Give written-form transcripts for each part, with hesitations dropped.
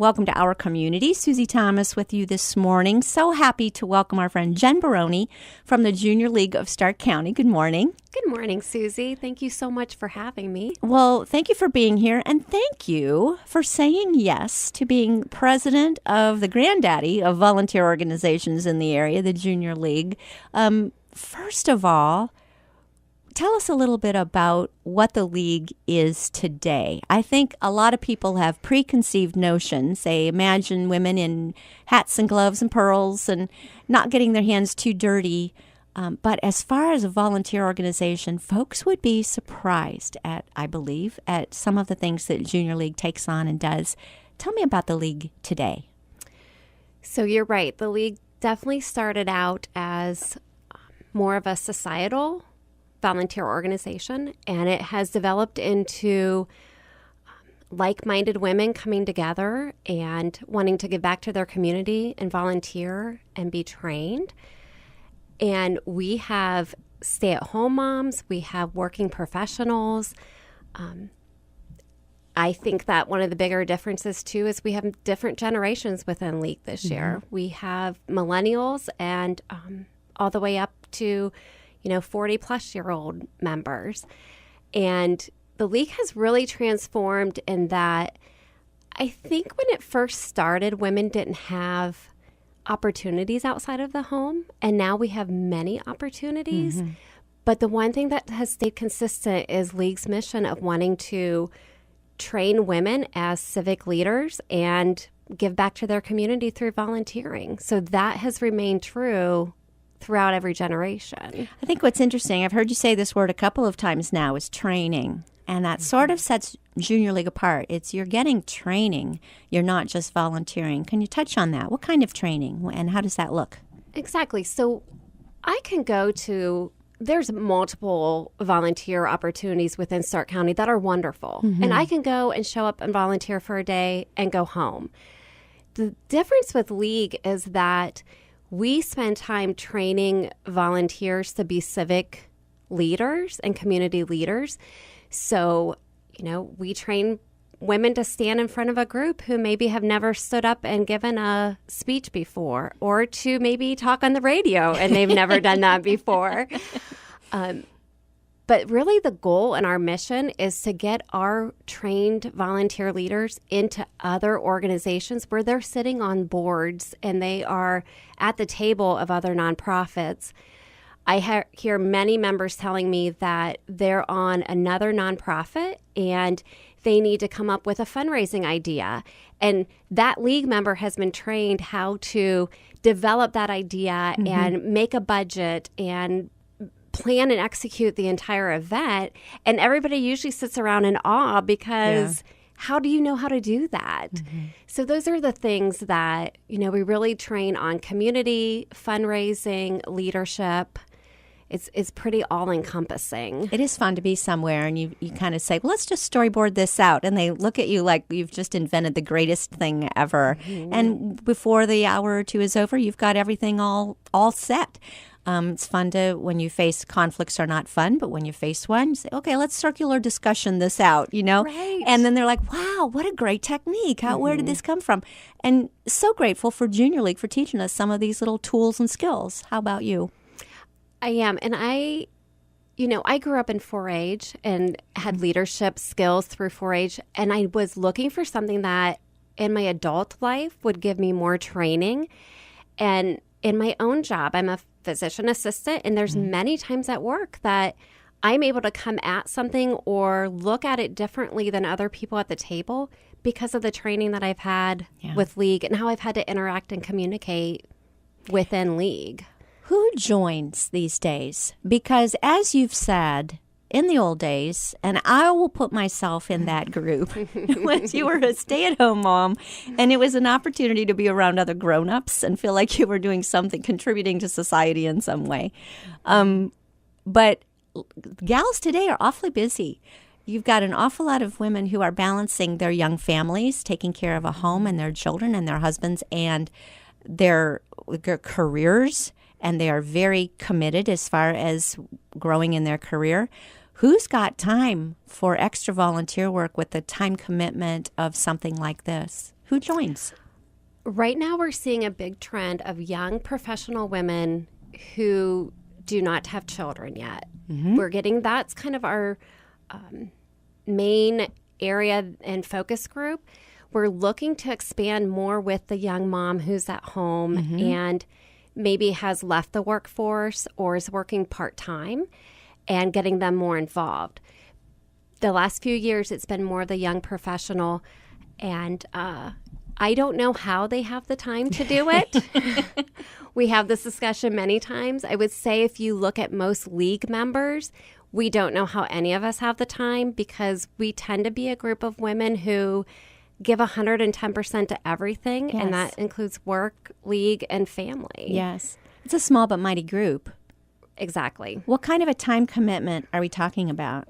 Welcome to our community. Susie Thomas with you this morning. So happy to welcome our friend Jen Baroni from the Junior League of Stark County. Good morning. Good morning, Susie. Thank you so much for having me. Well, thank you for being here, and thank you for saying yes to being president of the granddaddy of volunteer organizations in the area, the Junior League. First of all, tell us a little bit about what the League is today. I think a lot of people have preconceived notions. They imagine women in hats and gloves and pearls and not getting their hands too dirty. But as far as a volunteer organization, folks would be surprised at, I believe, at some of the things that Junior League takes on and does. Tell me about the League today. So you're right. The League definitely started out as more of a societal volunteer organization, and it has developed into like-minded women coming together and wanting to give back to their community and volunteer and be trained. And we have stay-at-home moms, we have working professionals. I think that one of the bigger differences, too, is we have different generations within League this year. We have millennials and all the way up to 40-plus-year-old members. And the League has really transformed in that I think when it first started, women didn't have opportunities outside of the home, and now we have many opportunities. But the one thing that has stayed consistent is League's mission of wanting to train women as civic leaders and give back to their community through volunteering. So that has remained true throughout every generation. I think what's interesting, I've heard you say this word a couple of times now, is training. And that sort of sets Junior League apart. You're getting training. You're not just volunteering. Can you touch on that? What kind of training and how does that look? Exactly. So I can go to, there's multiple volunteer opportunities within Stark County that are wonderful. And I can go and show up and volunteer for a day and go home. The difference with League is that we spend time training volunteers to be civic leaders and community leaders. So, we train women to stand in front of a group who maybe have never stood up and given a speech before, or to maybe talk on the radio and they've never done that before. But really the goal and our mission is to get our trained volunteer leaders into other organizations where they're sitting on boards and they are at the table of other nonprofits. I hear many members telling me that they're on another nonprofit and they need to come up with a fundraising idea. And that League member has been trained how to develop that idea and make a budget and plan and execute the entire event. And everybody usually sits around in awe because how do you know how to do that? So those are the things that, we really train on: community, fundraising, leadership. It's pretty all-encompassing. It is fun to be somewhere and you kind of say, well, let's just storyboard this out. And they look at you like you've just invented the greatest thing ever. And before the hour or two is over, you've got everything all set. It's fun to, when you face conflicts are not fun, but when you face one, you say, okay, let's circular discussion this out, Right. And then they're like, wow, what a great technique. Where did this come from? And so grateful for Junior League for teaching us some of these little tools and skills. How about you? I am. And I grew up in 4-H and had leadership skills through 4-H. And I was looking for something that in my adult life would give me more training. And in my own job, I'm a physician assistant, and there's many times at work that I'm able to come at something or look at it differently than other people at the table because of the training that I've had with League and how I've had to interact and communicate within League. Who joins these days? Because as you've said, in the old days, and I will put myself in that group, when you were a stay-at-home mom, and it was an opportunity to be around other grown-ups and feel like you were doing something, contributing to society in some way. But gals today are awfully busy. You've got an awful lot of women who are balancing their young families, taking care of a home and their children and their husbands and their careers, and they are very committed as far as growing in their career. Who's got time for extra volunteer work with the time commitment of something like this? Who joins? Right now, we're seeing a big trend of young professional women who do not have children yet. We're getting, that's kind of our main area and focus group. We're looking to expand more with the young mom who's at home and maybe has left the workforce or is working part-time, and getting them more involved. The last few years, it's been more the young professional, and I don't know how they have the time to do it. We have this discussion many times. I would say if you look at most league members, we don't know how any of us have the time, because we tend to be a group of women who give 110% to everything, and that includes work, league, and family. Yes. It's a small but mighty group. Exactly. What kind of a time commitment are we talking about?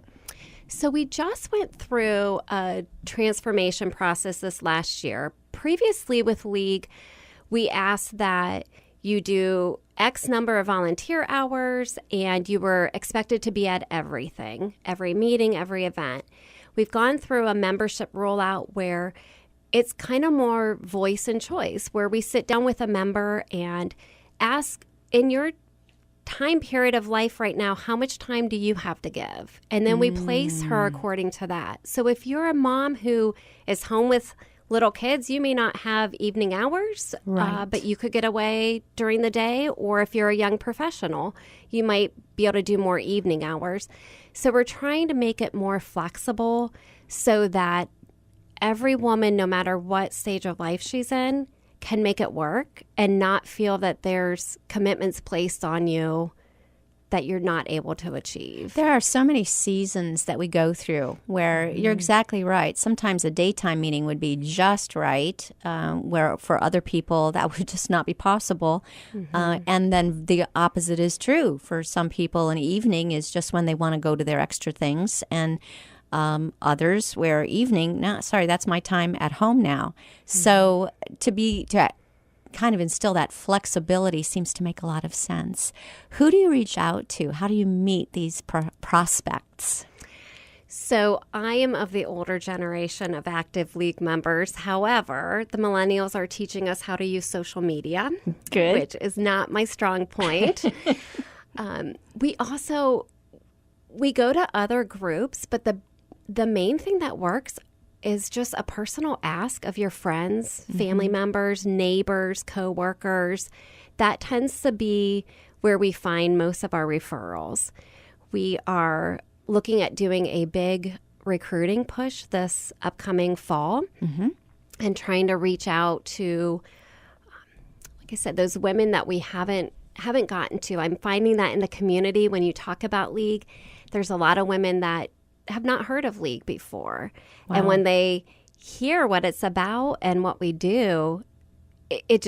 So we just went through a transformation process this last year. Previously with League, we asked that you do X number of volunteer hours, and you were expected to be at everything, every meeting, every event. We've gone through a membership rollout where it's kind of more voice and choice, where we sit down with a member and ask, in your time period of life right now, how much time do you have to give? And then we place her according to that. So if you're a mom who is home with little kids, you may not have evening hours, but you could get away during the day. Or if you're a young professional, you might be able to do more evening hours. So we're trying to make it more flexible so that every woman, no matter what stage of life she's in, can make it work and not feel that there's commitments placed on you that you're not able to achieve. There are so many seasons that we go through where you're exactly right. Sometimes a daytime meeting would be just right, where for other people that would just not be possible. And then the opposite is true. For some people, an evening is just when they want to go to their extra things. And others where evening, no, sorry, that's my time at home now. So to kind of instill that flexibility seems to make a lot of sense. Who do you reach out to? How do you meet these prospects? So I am of the older generation of active League members. However, the millennials are teaching us how to use social media, which is not my strong point. We go to other groups, but the main thing that works is just a personal ask of your friends, family members, neighbors, coworkers. That tends to be where we find most of our referrals. We are looking at doing a big recruiting push this upcoming fall and trying to reach out to, like I said, those women that we haven't gotten to. I'm finding that in the community when you talk about League, there's a lot of women that have not heard of League before. Wow. And when they hear what it's about and what we do, it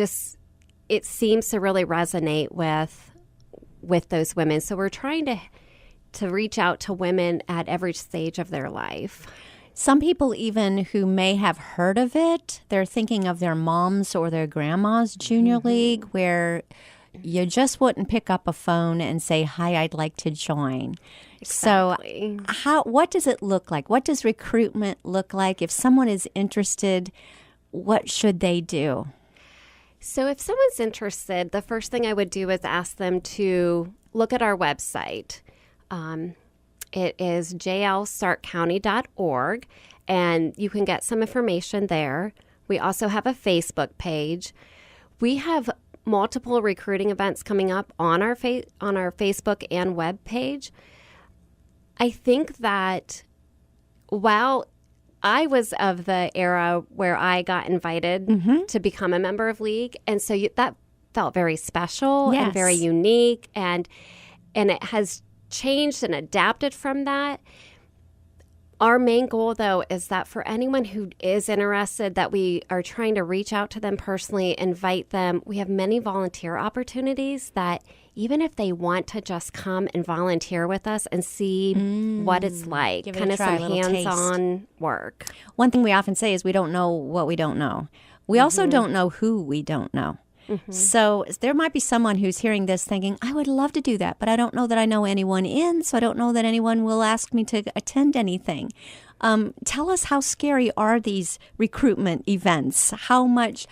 seems to really resonate with those women. So we're trying to reach out to women at every stage of their life. Some people even who may have heard of it, they're thinking of their mom's or their grandma's junior league, where you just wouldn't pick up a phone and say, "Hi, I'd like to join." Exactly. So what does it look like? What does recruitment look like? If someone is interested, what should they do? So if someone's interested, the first thing I would do is ask them to look at our website. It is jlstarkcounty.org, and you can get some information there. We also have a Facebook page. We have multiple recruiting events coming up on our Facebook and web page. I think that while I was of the era where I got invited to become a member of League, and so that felt very special and very unique, and it has changed and adapted from that. Our main goal, though, is that for anyone who is interested, that we are trying to reach out to them personally, invite them. We have many volunteer opportunities that even if they want to just come and volunteer with us and see what it's like, kind of some hands-on work. One thing we often say is we don't know what we don't know. We also don't know who we don't know. So there might be someone who's hearing this thinking, I would love to do that, but I don't know that I know anyone in, so I don't know that anyone will ask me to attend anything. Tell us, how scary are these recruitment events? How much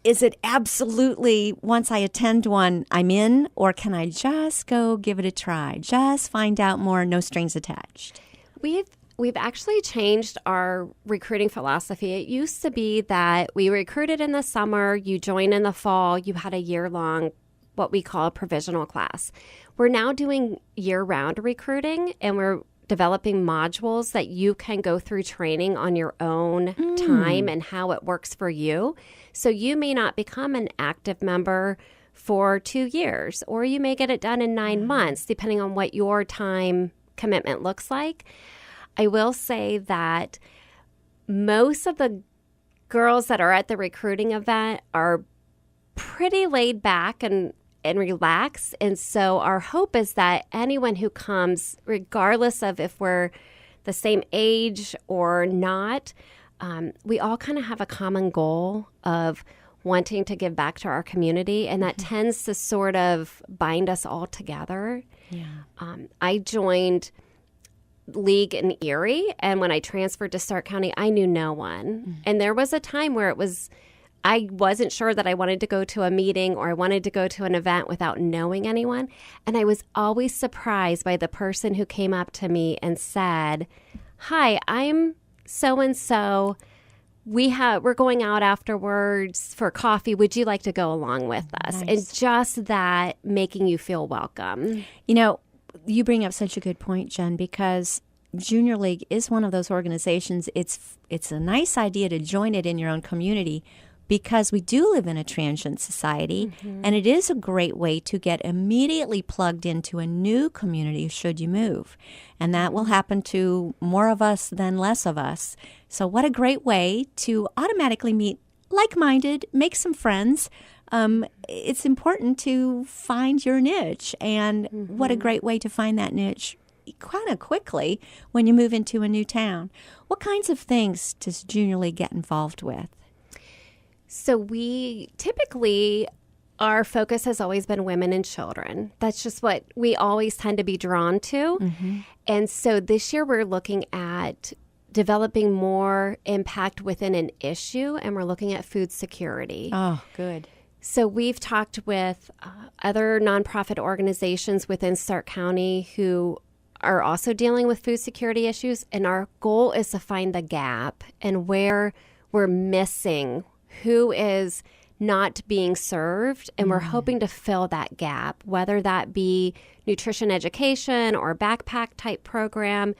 is it absolutely, once I attend one, I'm in, or can I just go give it a try? Just find out more, no strings attached. We've actually changed our recruiting philosophy. It used to be that we recruited in the summer, you join in the fall, you had a year-long, what we call a provisional class. We're now doing year-round recruiting, and we're developing modules that you can go through training on your own time and how it works for you. So you may not become an active member for 2 years, or you may get it done in 9 months, depending on what your time commitment looks like. I will say that most of the girls that are at the recruiting event are pretty laid back and relaxed. And so our hope is that anyone who comes, regardless of if we're the same age or not, we all kind of have a common goal of wanting to give back to our community. And that tends to sort of bind us all together. Yeah. I joined League in Erie, and when I transferred to Stark County, I knew no one. And there was a time where I wasn't sure that I wanted to go to a meeting or I wanted to go to an event without knowing anyone. And I was always surprised by the person who came up to me and said, "Hi, I'm so-and-so. We're going out afterwards for coffee. Would you like to go along with us?" Nice. And just that making you feel welcome. You know, you bring up such a good point, Jen, because Junior League is one of those organizations. It's a nice idea to join it in your own community because we do live in a transient society, and it is a great way to get immediately plugged into a new community should you move. And that will happen to more of us than less of us. So what a great way to automatically meet like-minded, make some friends. It's important to find your niche, and what a great way to find that niche kind of quickly when you move into a new town. What kinds of things does Junior League get involved with? So our focus has always been women and children. That's just what we always tend to be drawn to. And so this year we're looking at developing more impact within an issue, and we're looking at food security. Oh, good. So we've talked with other nonprofit organizations within Stark County who are also dealing with food security issues, and our goal is to find the gap and where we're missing, who is not being served, and we're hoping to fill that gap, whether that be nutrition education or backpack type program.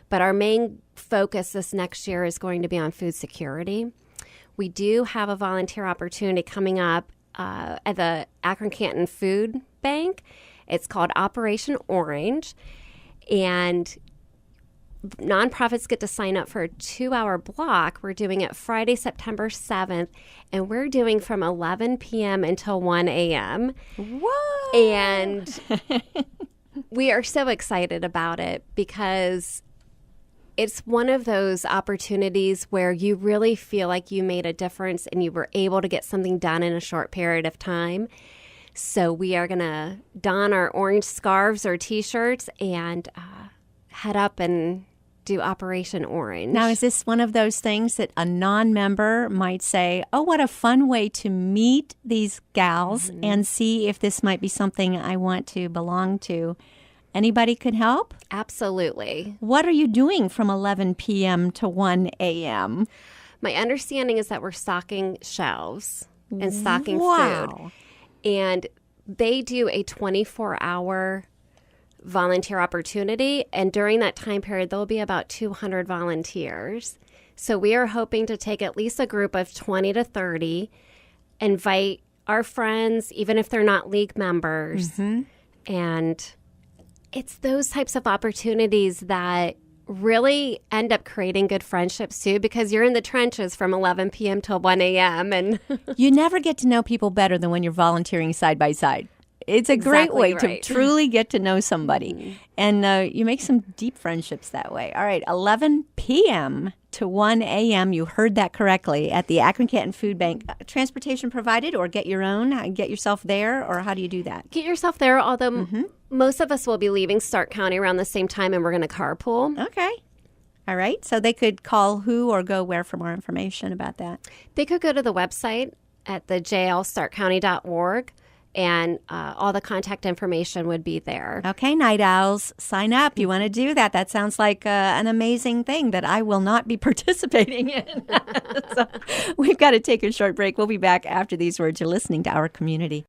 But our main focus this next year is going to be on food security. We do have a volunteer opportunity coming up at the Akron-Canton Food Bank. It's called Operation Orange, and nonprofits get to sign up for a 2-hour block. We're doing it Friday, September 7th, and we're doing from 11 p.m. until 1 a.m. What? And we are so excited about it because it's one of those opportunities where you really feel like you made a difference and you were able to get something done in a short period of time. So we are going to don our orange scarves or T-shirts and head up and do Operation Orange. Now, is this one of those things that a non-member might say, oh, what a fun way to meet these gals and see if this might be something I want to belong to? Anybody could help? Absolutely. What are you doing from 11 p.m. to 1 a.m.? My understanding is that we're stocking shelves and stocking Wow. food. And they do a 24-hour volunteer opportunity. And during that time period, there'll be about 200 volunteers. So we are hoping to take at least a group of 20 to 30, invite our friends, even if they're not league members. And it's those types of opportunities that really end up creating good friendships too, because you're in the trenches from 11 p.m. till 1 a.m. And you never get to know people better than when you're volunteering side by side. It's a great Exactly way right. to truly get to know somebody. And you make some deep friendships that way. All right, 11 p.m. to 1 a.m. You heard that correctly at the Akron Canton Food Bank. Transportation provided, or get your own? Get yourself there, or how do you do that? Get yourself there, although most of us will be leaving Stark County around the same time, and we're going to carpool. Okay. All right. So they could call who or go where for more information about that? They could go to the website at the jlstarkcounty.org, and all the contact information would be there. Okay, Night Owls, sign up. You want to do that. That sounds like an amazing thing that I will not be participating in. So we've got to take a short break. We'll be back after these words. You're listening to Our Community.